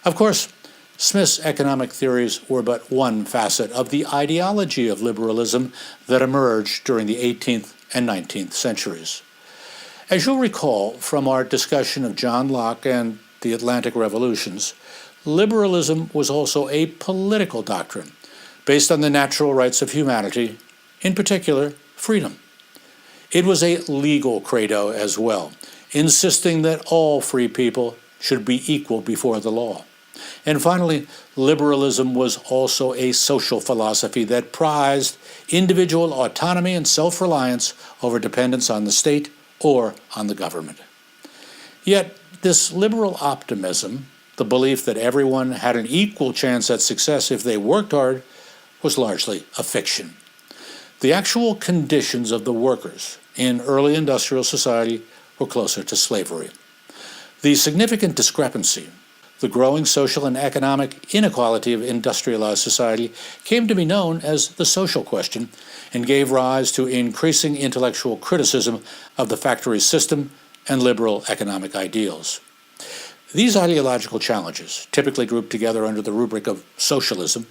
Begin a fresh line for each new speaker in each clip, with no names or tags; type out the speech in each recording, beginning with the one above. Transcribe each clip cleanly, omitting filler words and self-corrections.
Of course, Smith's economic theories were but one facet of the ideology of liberalism that emerged during the 18th and 19th centuries. As you'll recall from our discussion of John Locke and the Atlantic Revolutions, liberalism was also a political doctrine based on the natural rights of humanity, in particular, freedom. It was a legal credo as well, insisting that all free people should be equal before the law. And finally, liberalism was also a social philosophy that prized individual autonomy and self-reliance over dependence on the state or on the government. Yet, this liberal optimism, the belief that everyone had an equal chance at success if they worked hard, was largely a fiction. The actual conditions of the workers in early industrial society were closer to slavery. The significant discrepancy, the growing social and economic inequality of industrialized society, came to be known as the social question and gave rise to increasing intellectual criticism of the factory system and liberal economic ideals. These ideological challenges, typically grouped together under the rubric of socialism,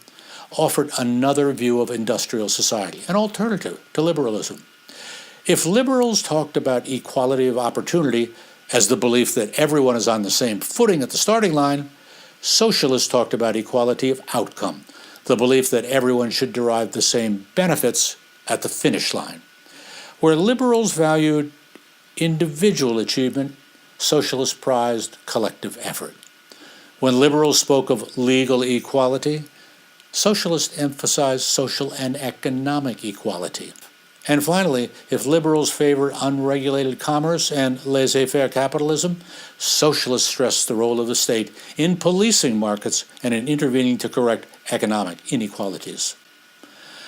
offered another view of industrial society, an alternative to liberalism. If liberals talked about equality of opportunity as the belief that everyone is on the same footing at the starting line, socialists talked about equality of outcome, the belief that everyone should derive the same benefits at the finish line. Where liberals valued individual achievement, socialists prized collective effort. When liberals spoke of legal equality, socialists emphasized social and economic equality. And finally, if liberals favored unregulated commerce and laissez-faire capitalism, socialists stressed the role of the state in policing markets and in intervening to correct economic inequalities.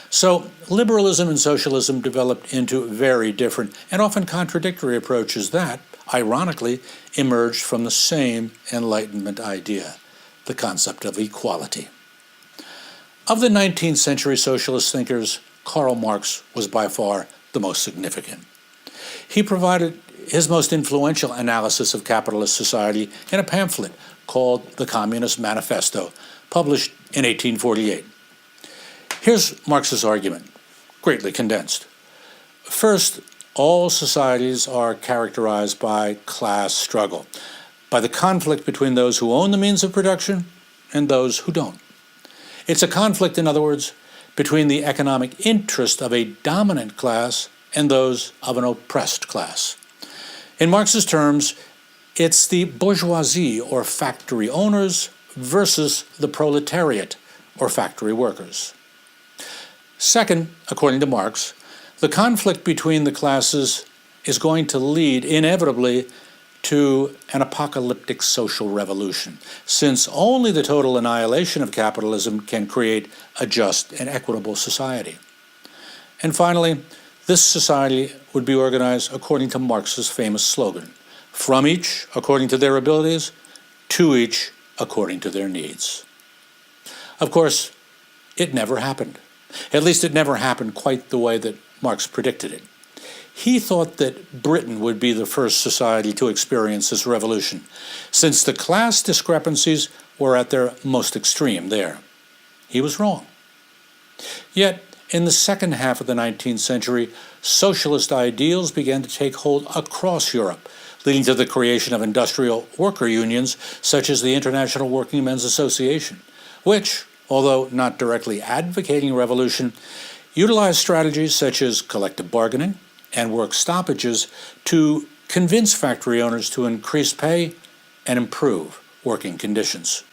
So, liberalism and socialism developed into very different and often contradictory approaches that, ironically, emerged from the same Enlightenment idea, the concept of equality. Of the 19th century socialist thinkers, Karl Marx was by far the most significant. He provided his most influential analysis of capitalist society in a pamphlet called the Communist Manifesto, published in 1848. Here's Marx's argument, greatly condensed. First, all societies are characterized by class struggle, by the conflict between those who own the means of production and those who don't. It's a conflict, in other words, between the economic interest of a dominant class and those of an oppressed class. In Marx's terms, it's the bourgeoisie or factory owners versus the proletariat or factory workers. Second, according to Marx, the conflict between the classes is going to lead inevitably to an apocalyptic social revolution, since only the total annihilation of capitalism can create a just and equitable society. And finally, this society would be organized according to Marx's famous slogan, from each according to their abilities, to each according to their needs. Of course, it never happened. At least it never happened quite the way that Marx predicted it. He thought that Britain would be the first society to experience this revolution, since the class discrepancies were at their most extreme there. He was wrong. Yet, in the second half of the 19th century, socialist ideals began to take hold across Europe, leading to the creation of industrial worker unions such as the International Working Men's Association, which, although not directly advocating revolution, utilized strategies such as collective bargaining and work stoppages to convince factory owners to increase pay and improve working conditions.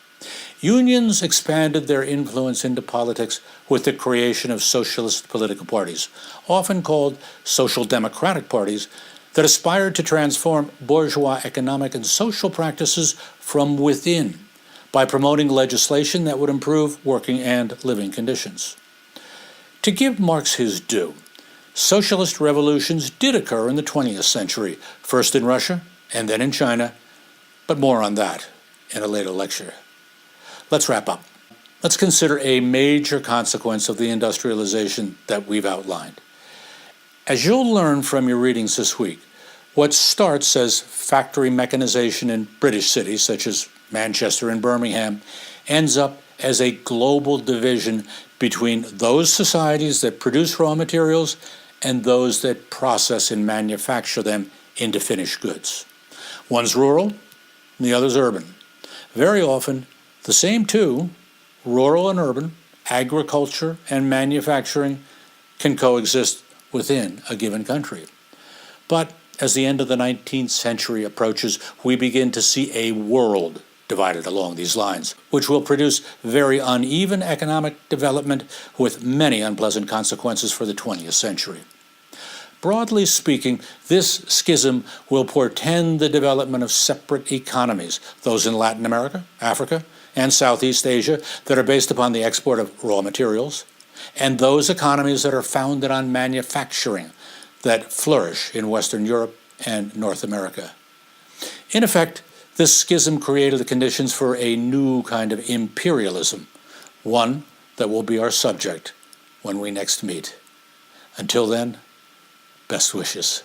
Unions expanded their influence into politics with the creation of socialist political parties, often called social democratic parties, that aspired to transform bourgeois economic and social practices from within by promoting legislation that would improve working and living conditions. To give Marx his due, socialist revolutions did occur in the 20th century, first in Russia and then in China, but more on that in a later lecture. Let's wrap up. Let's consider a major consequence of the industrialization that we've outlined. As you'll learn from your readings this week, what starts as factory mechanization in British cities such as Manchester and Birmingham, ends up as a global division between those societies that produce raw materials and those that process and manufacture them into finished goods. One's rural, and the other's urban. Very often, the same two, rural and urban, agriculture and manufacturing, can coexist within a given country. But as the end of the 19th century approaches, we begin to see a world divided along these lines, which will produce very uneven economic development with many unpleasant consequences for the 20th century. Broadly speaking, this schism will portend the development of separate economies, those in Latin America, Africa, and Southeast Asia that are based upon the export of raw materials, and those economies that are founded on manufacturing that flourish in Western Europe and North America. In effect, this schism created the conditions for a new kind of imperialism, one that will be our subject when we next meet. Until then, best wishes.